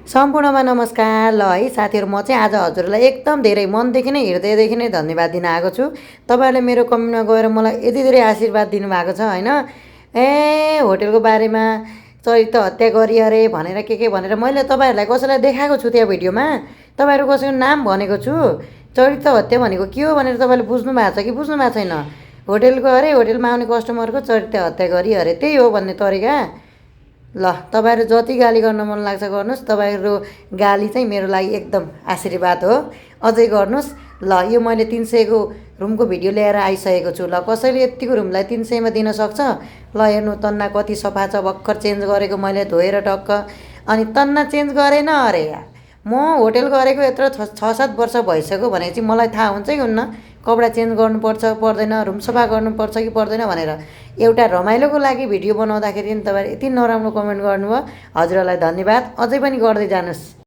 सम्पूर्णमा नमस्कार। ल है साथीहरू, म चाहिँ आज हजुरलाई एकदम धेरै मनदेखि नै हृदयदेखि नै धन्यवाद दिन आएको छु। तपाईँहरूले मेरो कमेन्टमा गएर मलाई यति धेरै आशीर्वाद दिनुभएको छ होइन। होटेलको बारेमा चरित्र हत्या गरी अरे भनेर के भनेर मैले तपाईँहरूलाई कसैलाई देखाएको छु त्यहाँ भिडियोमा? तपाईँहरू कसैको नाम भनेको छु? चरित्र हत्या भनेको के हो भनेर तपाईँले बुझ्नु भएको छ कि बुझ्नु भएको छैन? होटेलको अरे होटेलमा आउने कस्टमरको चरित्र हत्या गरी अरे, त्यही हो भन्ने तरिका। ल, तपाईँहरू जति गाली गर्न मन लाग्छ गर्नुहोस्। तपाईँहरू गाली चाहिँ मेरो लागि एकदम आशीर्वाद हो। अझै गर्नुहोस्। ल, यो मैले 300 को रुमको भिडियो ल्याएर आइसकेको छु। ल, कसैले यतिको रुमलाई 300 मा दिन सक्छ? ल हेर्नु, तन्ना कति सफा छ, भर्खर चेन्ज गरेको मैले धोएर टक्क। अनि तन्ना चेन्ज गरेन अरे यार। म होटेल गरेको यत्रो 6-7 वर्ष भइसक्यो भनेपछि मलाई थाहा हुन्छ कि हुन्न कपडा चेन्ज गर्नुपर्छ पर्दैन, रुम सफा गर्नुपर्छ कि पर्दैन भनेर। एउटा रमाइलोको लागि भिडियो बनाउँदाखेरि नि तपाईँहरू यति नराम्रो कमेन्ट गर्नुभयो। हजुरहरूलाई धन्यवाद। अझै पनि गर्दै जानुहोस्।